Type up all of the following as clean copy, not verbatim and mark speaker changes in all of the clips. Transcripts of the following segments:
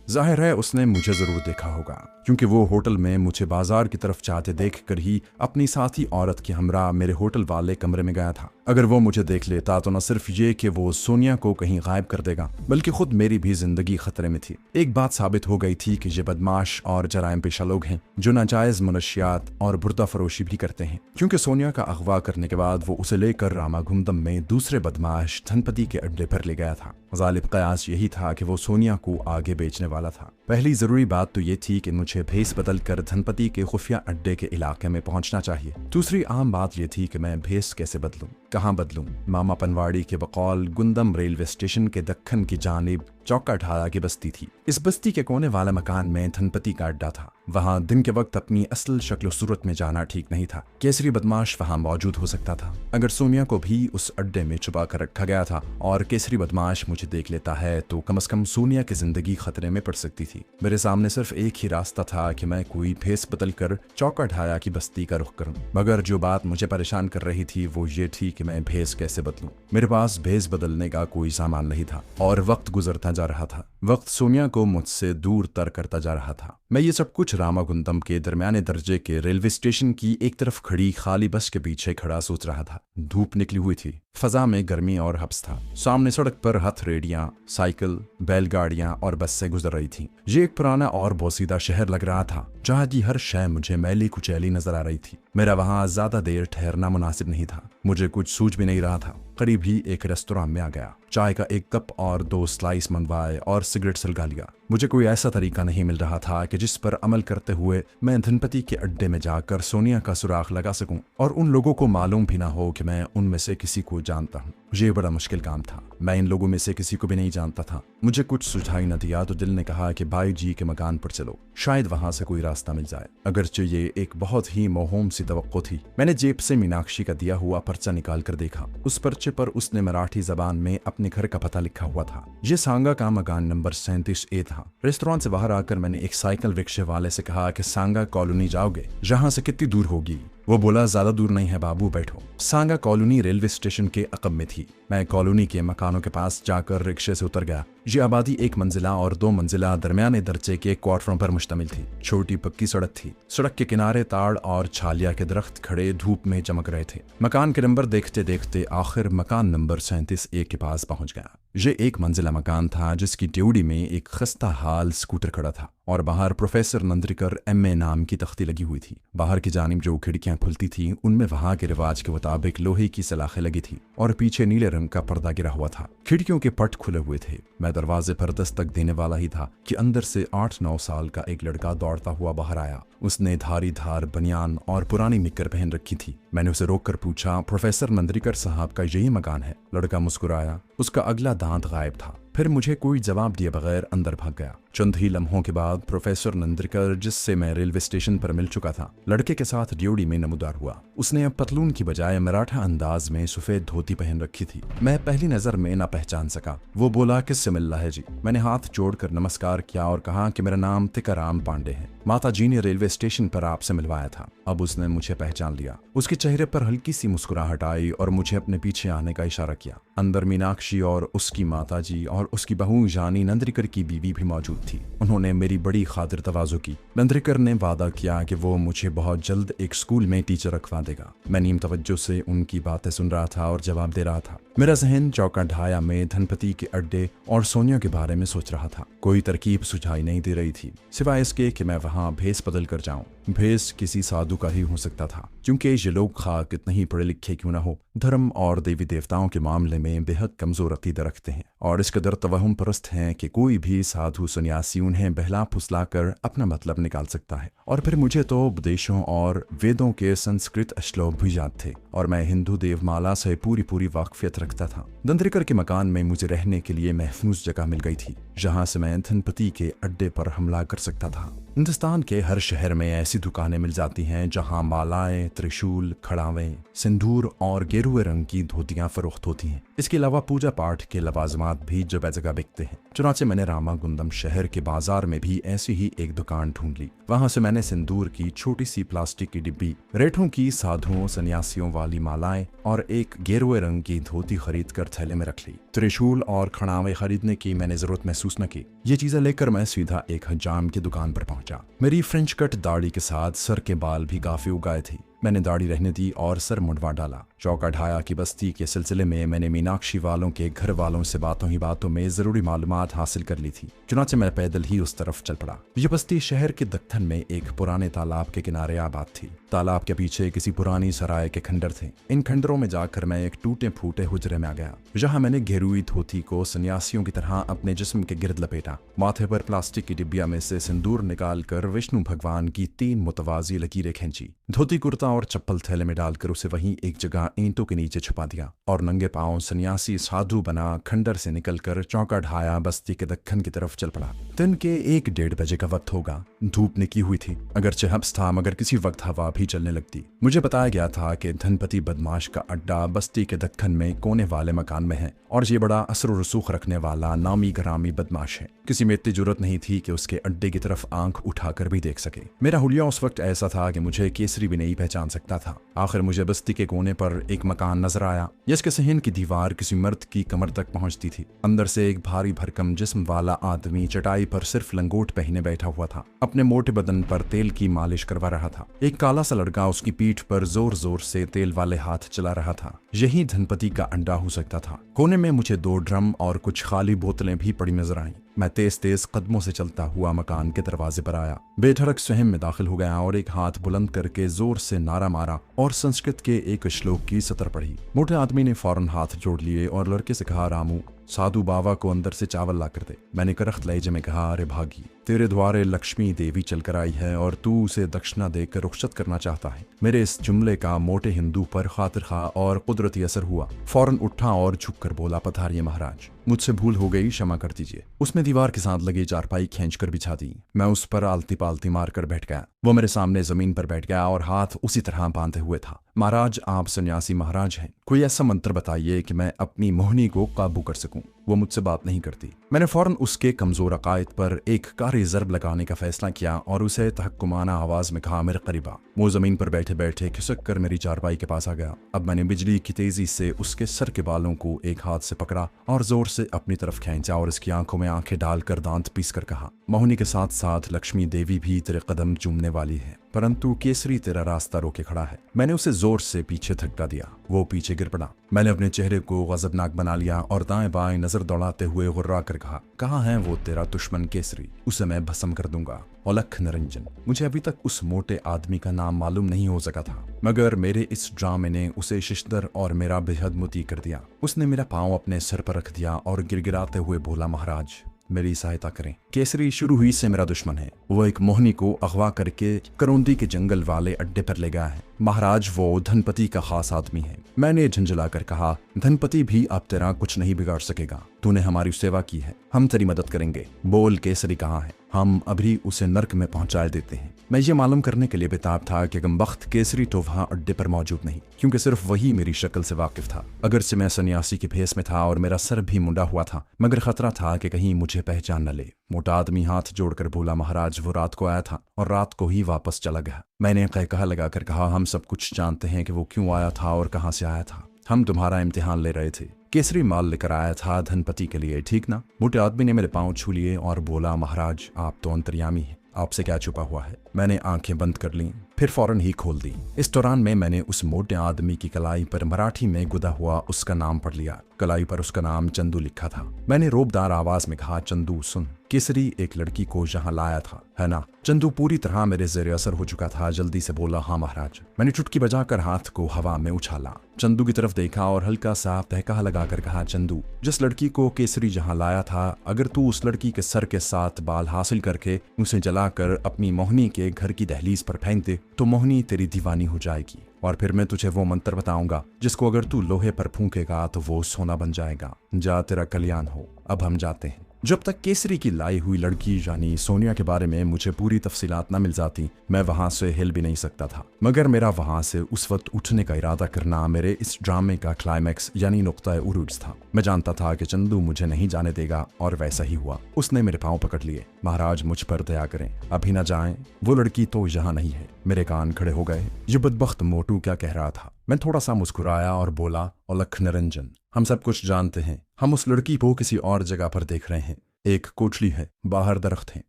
Speaker 1: जाहिर है उसने मुझे जरूर देखा होगा, क्योंकि वो होटल में मुझे बाजार की तरफ जाते देख कर ही अपनी साथी औरत के हमरा मेरे होटल वाले कमरे में गया था। अगर वो मुझे देख लेता तो न सिर्फ ये कि वो सोनिया को कहीं गायब कर देगा, बल्कि खुद मेरी भी जिंदगी खतरे में थी। एक बात साबित हो गई थी कि ये बदमाश और जराइम पेशा लोग हैं जो नाजायज मनशियात और बुर्दा फरोशी भी करते हैं, क्योंकि सोनिया का अगवा करने के बाद वो उसे लेकर रामागुंडम में दूसरे बदमाश धनपति के अड्डे पर ले गया था। गालिब कयास यही था कि वो सोनिया को आगे बेचने वाला था। पहली जरूरी बात तो ये थी कि मुझे भेस बदल कर धनपति के खुफिया अड्डे के इलाके में पहुंचना चाहिए। दूसरी आम बात ये थी कि मैं भेस कैसे बदलूं, कहाँ बदलूं। मामा पनवाड़ी के बकौल गुंदम रेलवे स्टेशन के दक्खन की जानिब चौका ढाला की बस्ती थी। इस बस्ती के कोने वाले मकान में धनपति का अड्डा था। वहां दिन के वक्त अपनी असल शक्ल सूरत में जाना ठीक नहीं था। केसरी बदमाश वहां मौजूद हो सकता था। अगर सोनिया को भी उस अड्डे में छुपा कर रखा गया था और केसरी बदमाश मुझे देख लेता है तो कम से कम सोनिया की जिंदगी खतरे में पड़ सकती थी। मेरे सामने सिर्फ एक ही रास्ता था कि मैं कोई भेस बदल कर चौका ढाया की बस्ती का रुख करूं। मगर जो बात मुझे परेशान कर रही थी वो ये थी कि मैं भेस कैसे बदलूं। मेरे पास भेस बदलने का कोई सामान नहीं था और वक्त गुजरता जा रहा था। वक्त सोनिया को मुझसे दूर तर करता जा रहा था। मैं ये सब कुछ रामागुंडम के दरमियाने दर्जे के रेलवे स्टेशन की एक तरफ खड़ी खाली बस के पीछे खड़ा सोच रहा था। धूप निकली हुई थी, फजा में गर्मी और हब्स था। सामने सड़क पर हथरेडियां, साइकिल, बैलगाड़ियां और बसें गुजर रही थीं। ये एक पुराना और बोसीदा शहर लग रहा था जहाँ की हर शय मुझे मैली कुचैली नजर आ रही थी। मेरा वहां ज्यादा देर ठहरना मुनासिब नहीं था। मुझे कुछ सूझ भी नहीं रहा था। करीब ही एक रेस्तोरां में आ गया, चाय का एक कप और 2 स्लाइस मंगवाए और सिगरेट सलगा लिया। मुझे कोई ऐसा तरीका नहीं मिल रहा था कि जिस पर अमल करते हुए मैं धनपति के अड्डे में जाकर सोनिया का सुराग लगा सकूं और उन लोगों को मालूम भी ना हो कि मैं उनमें से किसी को जानता हूं। ये बड़ा मुश्किल काम था। मैं इन लोगों में से किसी को भी नहीं जानता था। मुझे कुछ सुझाई न दिया तो दिल ने कहा कि भाई जी के मकान पर चलो, शायद वहां से कोई रास्ता मिल जाए। अगरचे ये एक बहुत ही मोहूम सी तवक्को थी। मैंने जेब से मीनाक्षी का दिया हुआ पर्चा निकाल कर देखा। उस पर्चे पर उसने मराठी जबान में अपने घर का पता लिखा हुआ था। ये सांगा का मकान नंबर 37A था। रेस्टोरेंट से बाहर आकर मैंने एक साइकिल रिक्शे वाले से कहा कि सांगा कॉलोनी जाओगे, जहाँ से कितनी दूर होगी। वो बोला ज्यादा दूर नहीं है बाबू, बैठो। सांगा कॉलोनी रेलवे स्टेशन के अकब में थी। मैं कॉलोनी के मकानों के पास जाकर रिक्शे से उतर गया। ये आबादी 1 मंजिला और 2 मंजिला दरमियाने दर्जे के क्वार्टरों पर मुश्तमिल थी। छोटी पक्की सड़क थी। सड़क के किनारे ताड़ और छालिया के दरख्त खड़े धूप में चमक रहे थे। मकान के नंबर देखते देखते आखिर मकान नंबर 37A के पास पहुंच गया। ये 1 मंजिला मकान था जिसकी ड्योड़ी में एक खस्ता हाल स्कूटर खड़ा था और बाहर प्रोफेसर नंद्रिकर MA नाम की तख्ती लगी हुई थी। बाहर की जानिब जो खिड़कियां खुलती थी उनमें वहां के रिवाज के मुताबिक लोहे की सलाखें लगी थी और पीछे नीले रंग का पर्दा गिरा हुआ था। खिड़कियों के पट खुले हुए थे। मैं दरवाजे पर दस्तक देने वाला ही था कि अंदर से 8-9 साल का एक लड़का दौड़ता हुआ बाहर आया। उसने धारी धार बनियान और पुरानी निक्कर पहन रखी थी। मैंने उसे रोककर पूछा, प्रोफेसर नंद्रिकर साहब का यही मकान है? लड़का मुस्कुराया। उसका अगला दांत गायब था। फिर मुझे कोई जवाब दिए बगैर अंदर भाग गया। चंद ही लम्हों के बाद प्रोफेसर नंद्रिकर, जिससे मैं रेलवे स्टेशन पर मिल चुका था, लड़के के साथ ड्योड़ी में नमूदार हुआ। उसने अब पतलून की बजाय मराठा अंदाज में सफेद धोती पहन रखी थी। मैं पहली नजर में न पहचान सका। वो बोला, किससे मिल रहा है जी? मैंने हाथ जोड़कर नमस्कार किया और कहा कि मेरा नाम तिकाराम पांडे है। माता जी ने रेलवे स्टेशन पर आपसे मिलवाया था। अब उसने मुझे पहचान लिया। उसके चेहरे पर हल्की सी मुस्कुराहट आई और मुझे अपने पीछे आने का इशारा किया। अंदर मीनाक्षी और उसकी माता जी और उसकी बहू जानी नंद्रिकर की बीवी भी मौजूद थी। उन्होंने मेरी बड़ी खातिर तवाज़ो की। नंद्रिकर ने वादा किया कि वो मुझे बहुत जल्द एक स्कूल में टीचर रखवा देगा। मैं नीम तवज्जो से उनकी बातें सुन रहा था और जवाब दे रहा था। मेरा जहन चौका ढाया में धनपति के अड्डे और सोनिया के बारे में सोच रहा था। कोई तरकीब सुझाई नहीं दे रही थी सिवाय इसके कि मैं वहां भेस बदल कर जाऊं। भेस किसी साधु का ही हो सकता था, क्योंकि ये लोग खा कितने ही पढ़े लिखे क्यों न हो, धर्म और देवी देवताओं के मामले में बेहद कमजोर अकीदा रखते हैं और इस कदर तवहम परस्त हैं कि कोई भी साधु सन्यासी उन्हें बहला फुसला कर अपना मतलब निकाल सकता है। और फिर मुझे तो उपदेशों और वेदों के संस्कृत श्लोक भी याद थे और मैं हिंदू देवमाला से पूरी वाकफियत रखता था। नंद्रिकर के मकान में मुझे रहने के लिए महफूज जगह मिल गई थी जहां से मैं धनपति के अड्डे पर हमला कर सकता था। हिंदुस्तान के हर शहर में ऐसी दुकानें मिल जाती हैं जहां मालाएं, त्रिशूल, खड़ावें, सिंदूर और गेरुए रंग की धोतियां फरोख्त होती हैं। इसके अलावा पूजा पाठ के लवाजमात भी जगह जगह बिकते हैं। चुनाचे मैंने रामागुंडम शहर के बाजार में भी ऐसी ही एक दुकान ढूंढ ली। वहां से मैंने सिंदूर की छोटी सी प्लास्टिक की डिब्बी, रेठों की साधुओं सन्यासियों वाली मालाएं और एक गेरुए रंग की धोती खरीद कर थैले में रख ली। त्रिशूल और खड़ावे खरीदने की मैंने जरूरत महसूस महसूस न की। ये चीजें लेकर मैं सीधा एक हजाम की दुकान पर पहुंचा। मेरी फ्रेंच कट दाढ़ी के साथ सर के बाल भी काफी उगाए थे। मैंने दाढ़ी रहने दी और सर मुंडवा डाला। चौका ढाया की बस्ती के सिलसिले में मैंने मीनाक्षी वालों के घर वालों से बातों ही बातों में जरूरी मालूमात हासिल कर ली थी। चुनाचे मैं पैदल ही उस तरफ चल पड़ा। ये बस्ती शहर के दक्कन में एक पुराने तालाब के किनारे आबाद थी। तालाब के पीछे किसी पुरानी सराय के खंडर थे। इन खंडरों में जाकर मैं एक टूटे फूटे हुजरे में आ गया, जहाँ मैंने घेरुई धोती को सन्यासियों की तरह अपने जिस्म के गिर्द लपेटा। माथे पर प्लास्टिक की डिब्बिया में से सिंदूर निकाल कर विष्णु भगवान की 3 मुतवाजी लकीरें खींची। धोती कुर्ता और चप्पल थैले में डालकर उसे वहीं एक जगह ईंटों के नीचे छुपा दिया और नंगे पांव सन्यासी साधु बना खंडर से निकलकर चौका ढाया बस्ती के दक्कन की तरफ चल पड़ा। दिन के 1-1:30 बजे का वक्त होगा। धूप निकी हुई थी, अगरचे हब्स था मगर किसी वक्त हवा भी चलने लगती। मुझे बताया गया था कि धनपति बदमाश का अड्डा बस्ती के दक्कन में कोने वाले मकान में है और ये बड़ा असर रसूख रखने वाला नामी ग्रामी बदमाश है। किसी में इतनी जरूरत नहीं थी कि उसके अड्डे की तरफ आंख उठाकर भी देख सके। मेरा हुलिया उस वक्त ऐसा था कि मुझे केसरी भी नहीं पहचान सकता था। आखिर मुझे बस्ती के कोने पर एक मकान नजर आया, जिसके सहन की दीवार किसी मर्द की कमर तक पहुंचती थी। अंदर से एक भारी भरकम जिस्म वाला आदमी चटाई पर सिर्फ लंगोट पहने बैठा हुआ था। अपने मोटे बदन पर तेल की मालिश करवा रहा था। एक काला सा लड़का उसकी पीठ पर जोर जोर से तेल वाले हाथ चला रहा था। यही धनपति का अंडा हो सकता था। कोने में मुझे 2 ड्रम और कुछ खाली बोतलें भी पड़ी नजर आईं। मैं तेज तेज कदमों से चलता हुआ मकान के दरवाजे पर आया, बेधड़क स्वयं में दाखिल हो गया और एक हाथ बुलंद करके जोर से नारा मारा और संस्कृत के एक श्लोक की सतर पढ़ी। मोटे आदमी ने फौरन हाथ जोड़ लिए और लड़के से कहा, रामू साधु बाबा को अंदर से चावल ला कर दे। मैंने करख्त लहजे में कहा, अरे भागी, तेरे द्वारे लक्ष्मी देवी चलकर आई है और तू उसे दक्षिणा देकर रुखसत करना चाहता है। मेरे इस जुमले का मोटे हिंदू पर खातिर खा और कुदरती असर हुआ। फौरन उठा और झुककर बोला, पधारिए महाराज, मुझसे भूल हो गई, क्षमा कर दीजिए। उसने दीवार के साथ लगी चारपाई खींचकर बिछा दी। मैं उस पर आलती पालती मारकर बैठ गया। वो मेरे सामने जमीन पर बैठ गया और हाथ उसी तरह बांधे हुए था। महाराज, आप सन्यासी महाराज हैं, कोई ऐसा मंत्र बताइए कि मैं अपनी मोहनी को काबू कर सकूं। वो मुझसे बात नहीं करती। मैंने फौरन उसके कमजोर अकायद पर एक कारी ज़रब लगाने का फैसला किया और उसे तहक्कुमाना आवाज में कहा, मेरे करीब आ। वो जमीन पर बैठे बैठे खिसक कर मेरी चारपाई के पास आ गया। अब मैंने बिजली की तेजी से उसके सर के बालों को एक हाथ से पकड़ा और जोर से अपनी तरफ खींचा और इसकी आंखों में आंखें डालकर दांत पीस कर कहा, मोहनी के साथ साथ लक्ष्मी देवी भी तेरे कदम चूमने वाली है, परंतु केसरी तेरा रास्ता रोके खड़ा है। मैंने उसे जोर से पीछे धक्का दिया। वो पीछे गिर पड़ा। मैंने अपने चेहरे को गजबनाक बना लिया और दाएं बाएं नजर दौड़ाते हुए गुर्रा कर कहा, कहाँ है वो तेरा दुश्मन केसरी? उसे मैं भस्म कर दूंगा। औलख निरंजन। मुझे अभी तक उस मोटे आदमी का नाम मालूम नहीं हो सका था, मगर मेरे इस ड्रामे ने उसे शिशदर और मेरा बेहद मुती कर दिया। उसने मेरा पांव अपने सर पर रख दिया और गिड़गिड़ाते हुए बोला, महाराज मेरी सहायता करें। केसरी शुरू हुई से मेरा दुश्मन है। वो एक मोहनी को अगवा करके करौंदी के जंगल वाले अड्डे पर ले गया है। महाराज, वो धनपति का खास आदमी है। मैंने झंझला कर कहा, धनपति भी अब तेरा कुछ नहीं बिगाड़ सकेगा। तूने हमारी सेवा की है, हम तेरी मदद करेंगे। बोल, केसरी कहाँ है? हम अभी उसे नर्क में पहुंचा देते हैं। मैं ये मालूम करने के लिए बेताब था कि गमबख्त केसरी तो वहां अड्डे पर मौजूद नहीं, क्योंकि सिर्फ वही मेरी शक्ल से वाकिफ था। अगरचे मैं सन्यासी के भेस में था और मेरा सर भी मुंडा हुआ था, मगर खतरा था कि कहीं मुझे पहचान न ले। मोटा आदमी हाथ जोड़कर बोला, महाराज वो रात को आया था और रात को ही वापस चला गया। मैंने कहकहा लगाकर कहा, हम सब कुछ जानते हैं कि वो क्यों आया था और कहाँ से आया था। हम तुम्हारा इम्तिहान ले रहे थे। केसरी माल लेकर आया था धनपति के लिए, ठीक ना? मोटे आदमी ने मेरे पांव छू लिए और बोला, महाराज आप तो अंतर्यामी हैं, आपसे क्या छुपा हुआ है? मैंने आंखें बंद कर लीं, फिर फौरन ही खोल दी। इस दौरान में मैंने उस मोटे आदमी की कलाई पर मराठी में गुदा हुआ उसका नाम पढ़ लिया। कलाई पर उसका नाम चंदू लिखा था। मैंने रोबदार आवाज में कहा, चंदू सुन, केसरी एक लड़की को यहाँ लाया था, है ना? चंदू पूरी तरह मेरे ज़ेरे असर हो चुका था। जल्दी से बोला, हाँ महाराज। मैंने चुटकी बजाकर हाथ को हवा में उछाला, चंदू की तरफ देखा और हल्का सा तहका लगाकर कहा, चंदू, जिस लड़की को केसरी जहाँ लाया था, अगर तू उस लड़की के सर के साथ बाल हासिल करके उसे जलाकर अपनी मोहनी के घर की दहलीज पर फेंक दे तो मोहनी तेरी दीवानी हो जाएगी और फिर मैं तुझे वो मंत्र बताऊंगा जिसको अगर तू लोहे पर फूंकेगा तो वो सोना बन जाएगा। जा, तेरा कल्याण हो। अब हम जाते हैं। जब तक केसरी की लाई हुई लड़की यानी सोनिया के बारे में मुझे पूरी तफसीलात न मिल जाती, मैं वहां से हिल भी नहीं सकता था। मगर मेरा वहां से उस वक्त उठने का इरादा करना मेरे इस ड्रामे का क्लाइमैक्स यानी नुक्ता उरूज था। मैं जानता था कि चंदू मुझे नहीं जाने देगा और वैसा ही हुआ। उसने मेरे पांव पकड़ लिए। महाराज मुझ पर दया करें, अभी न जाएं, वो लड़की तो यहाँ नहीं है। मेरे कान खड़े हो गए। ये बदबख्त मोटू क्या कह रहा था? मैं थोड़ा सा मुस्कुराया और बोला, औलख निरंजन, हम सब कुछ जानते हैं। हम उस लड़की को किसी और जगह पर देख रहे हैं। एक कोठड़ी है, बाहर दरख्त हैं।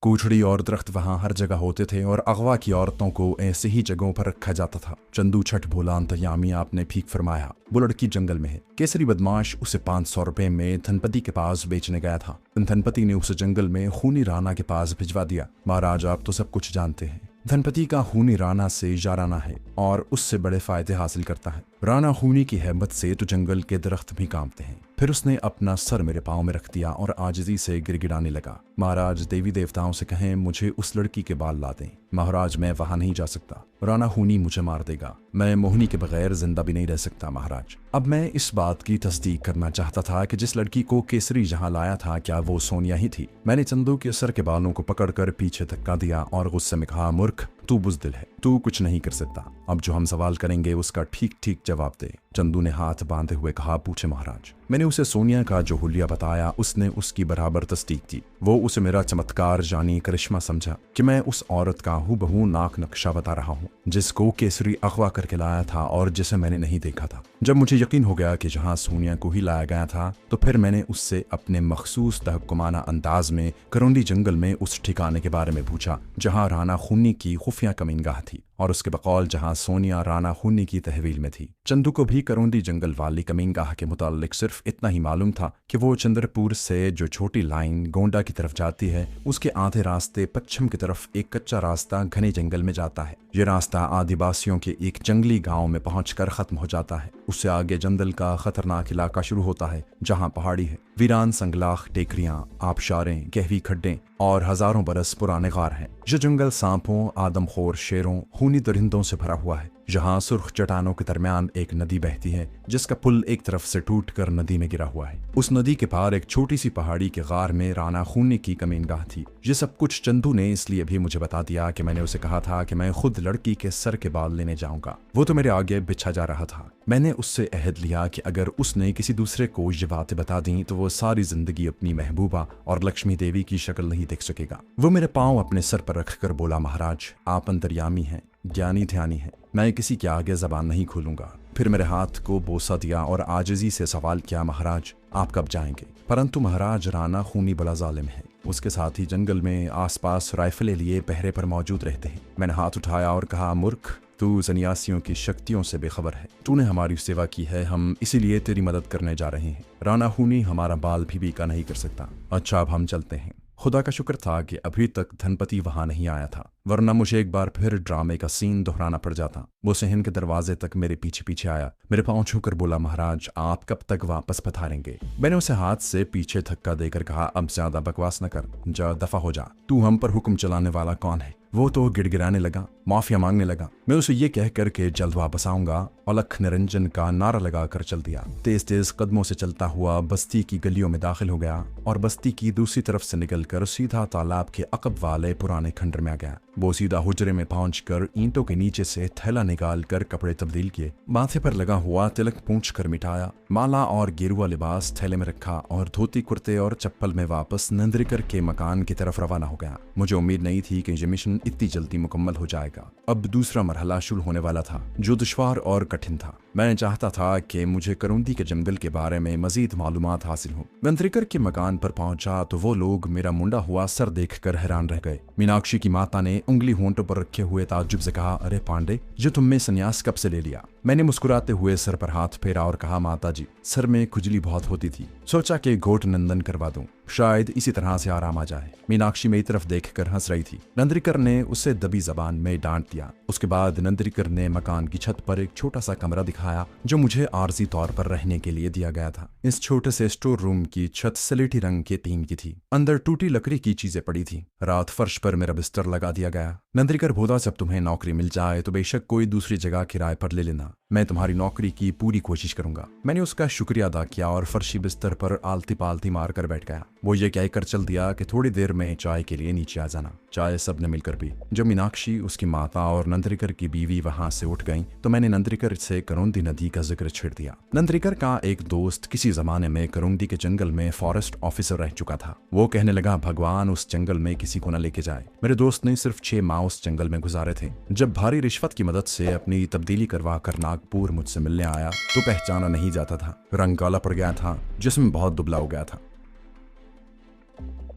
Speaker 1: कोठड़ी और दरख्त वहां हर जगह होते थे और अगवा की औरतों को ऐसे ही जगहों पर रखा जाता था। चंदू छठ भोला अंतर्यामी आपने ठीक फरमाया। वो लड़की जंगल में है। केसरी बदमाश उसे 500 रुपए में धनपति के पास बेचने गया था। धनपति ने उसे जंगल में खूनी राणा के पास भिजवा दिया। महाराज, आप तो सब कुछ जानते हैं। धनपति का खूनी राणा से याराना है और उससे बड़े फायदे हासिल करता है। राणा खूनी की हैबत से तो जंगल के दरख्त भी कांपते हैं। फिर उसने अपना सर मेरे पाँव में रख दिया और आजिज़ी से गिड़गिड़ाने लगा। महाराज, देवी देवताओं से कहें मुझे उस लड़की के बाल ला दें। महाराज, मैं वहां नहीं जा सकता। राणा खूनी मुझे मार देगा। मैं मोहिनी के बगैर जिंदा भी नहीं रह सकता महाराज। अब मैं इस बात की तस्दीक करना चाहता था कि जिस लड़की को केसरी यहाँ लाया था, क्या वो सोनिया ही थी? मैंने चंदू के सर के बालों को पकड़कर पीछे धक्का दिया और गुस्से में कहा, मूर्ख, तू बुज़दिल है, तू कुछ नहीं कर सकता। अब जो हम सवाल करेंगे उसका ठीक ठीक जवाब दे। चंदू ने हाथ बांधे हुए कहा, पूछे महाराज। मैंने उसे सोनिया का जो हुलिया बताया, उसने उसकी बराबर तस्दीक की। वो उसे मेरा चमत्कार जानी करिश्मा समझा कि मैं उस औरत का हूबहू नाक नक्शा बता रहा हूँ जिसको केसरी अगवा करके लाया था और जिसे मैंने नहीं देखा था। जब मुझे यकीन हो गया कि जहाँ सोनिया को ही लाया गया था, तो फिर मैंने उससे अपने मखसूस तहक्कुमाना अंदाज में करौंदी जंगल में उस ठिकाने के बारे में पूछा जहाँ राणा खूनी की खुफिया कमीनगाह थी और उसके बकौल जहाँ सोनिया राणा खूनी की तहवील में थी। चंदू को भी करौंदी जंगल वाली कमीनगाह के मुतालिक सिर्फ इतना ही मालूम था कि वो चंद्रपुर से जो छोटी लाइन गोंडा की तरफ जाती है, उसके आधे रास्ते पश्चिम की तरफ एक कच्चा रास्ता घने जंगल में जाता है। ये रास्ता आदिवासियों के एक जंगली गांव में पहुंचकर खत्म हो जाता है। उससे आगे जंगल का खतरनाक इलाका शुरू होता है जहां पहाड़ी है, वीरान संगलाख टेकरियां, आबशारें, गहरी खड्डें और हजारों बरस पुराने गार हैं। ये जंगल सांपों, आदमखोर शेरों, खूनी दरिंदों से भरा हुआ है। जहां सुर्ख चट्टानों के दरमियान एक नदी बहती है जिसका पुल एक तरफ से टूटकर नदी में गिरा हुआ है। उस नदी के पार एक छोटी सी पहाड़ी के गार में राणा खूनी की कमीनगाह थी। ये सब कुछ चंदू ने इसलिए भी मुझे बता दिया कि मैंने उसे कहा था कि मैं खुद लड़की के सर के बाल लेने जाऊंगा। वो तो मेरे आगे बिछा जा रहा था। मैंने उससे अहद लिया कि अगर उसने किसी दूसरे को ये बातें बता दी तो वो सारी जिंदगी अपनी महबूबा और लक्ष्मी देवी की शक्ल नहीं देख सकेगा। वो मेरे पाँव अपने सर पर रखकर बोला, महाराज, आप अंतर्यामी हैं, ज्ञानी ध्यानी हैं, मैं किसी के आगे जबान नहीं खोलूंगा। फिर मेरे हाथ को बोसा दिया और आजिज़ी से सवाल किया, महाराज, आप कब जाएंगे? परंतु महाराज, राणा खूनी बड़ा जालिम है। उसके साथ ही जंगल में आसपास राइफलें लिए पहरे पर मौजूद रहते हैं। मैंने हाथ उठाया और कहा, मूर्ख, तू सन्यासियों की शक्तियों से बेखबर है। तूने हमारी सेवा की है, हम इसीलिए तेरी मदद करने जा रहे हैं। राणा खूनी हमारा बाल भी बीका नहीं कर सकता। अच्छा, अब हम चलते हैं। खुदा का शुक्र था कि अभी तक धनपति वहां नहीं आया था, वरना मुझे एक बार फिर ड्रामे का सीन दोहराना पड़ जाता। वो सहन के दरवाजे तक मेरे पीछे पीछे आया, मेरे पांव छूकर बोला, महाराज, आप कब तक वापस पधारेंगे? मैंने उसे हाथ से पीछे धक्का देकर कहा, अब ज्यादा बकवास न कर, जा दफा हो जा। तू हम पर हुक्म चलाने वाला कौन है? वो तो गिड़गिड़ाने लगा, माफिया मांगने लगा। मैं उसे ये कह करके जल्द वापस आऊंगा अलख निरंजन का नारा लगाकर चल दिया। तेज तेज कदमों से चलता हुआ बस्ती की गलियों में दाखिल हो गया और बस्ती की दूसरी तरफ से निकलकर सीधा तालाब के अकब वाले पुराने खंडर में आ गया। वो सीधा हुजरे में पहुंचकर ईंटों के नीचे से थैला निकाल कर कपड़े तब्दील किए, माथे पर लगा हुआ तिलक पूंछ कर मिटाया, माला और गेरुआ लिबास थैले में रखा और धोती कुर्ते और चप्पल में वापस नंद्रिकर के मकान की तरफ रवाना हो गया। मुझे उम्मीद नहीं थी कि ये मिशन इतनी जल्दी मुकम्मल हो जाएगा। अब दूसरा मरहला शुरू होने वाला था जो दुश्वार और कठिन था। मैं चाहता था कि मुझे करौंदी के जंगल के बारे में मजीद मालूमात हासिल हो। नंद्रिकर के मकान पर पहुंचा तो वो लोग मेरा मुंडा हुआ सर देखकर हैरान रह गए। मीनाक्षी की माता ने उंगली होंठों पर रखे हुए ताज्जुब से कहा, अरे पांडे, जो तुमने संन्यास कब से ले लिया? मैंने मुस्कुराते हुए सर पर हाथ फेरा और कहा, माता जी, सर में खुजली बहुत होती थी, सोचा कि घोट नंदन करवा दूं, शायद इसी तरह से आराम आ जाए। मीनाक्षी मेरी तरफ देखकर हंस रही थी। नंद्रिकर ने उसे दबी जबान में डांट दिया। उसके बाद नंद्रिकर ने मकान की छत पर एक छोटा सा कमरा दिखाया जो मुझे आर्जी तौर पर रहने के लिए दिया गया था। इस छोटे से स्टोर रूम की छत स्लेटी रंग के टीन की थी। अंदर टूटी लकड़ी की चीजें पड़ी थी। रात फर्श पर मेरा बिस्तर लगा दिया गया। नंद्रिकर बोला, जब तुम्हें नौकरी मिल जाए तो बेशक कोई दूसरी जगह किराए पर ले लेना, मैं तुम्हारी नौकरी की पूरी कोशिश करूंगा। मैंने उसका शुक्रिया अदा किया और फर्शी बिस्तर पर आलती पालती मार कर बैठ गया। वो ये कहकर चल दिया कि थोड़ी देर में चाय के लिए नीचे आ जाना। चाय सबने मिलकर पी। जब मीनाक्षी, उसकी माता और नंद्रिकर की बीवी वहां से उठ गईं, तो मैंने नंद्रिकर से करौंदी नदी का जिक्र छेड़ दिया। नंद्रिकर का एक दोस्त किसी जमाने में करौंदी के जंगल में फॉरेस्ट ऑफिसर रह चुका था। वो कहने लगा, भगवान उस जंगल में किसी को न लेके जाए। मेरे दोस्त ने सिर्फ 6 माह उस जंगल में गुजारे थे। जब भारी रिश्वत की मदद से अपनी तब्दीली करवा कर नागपुर मुझसे मिलने आया तो पहचाना नहीं जाता था। रंग काला पड़ गया था, जिस्म बहुत दुबला हो गया था।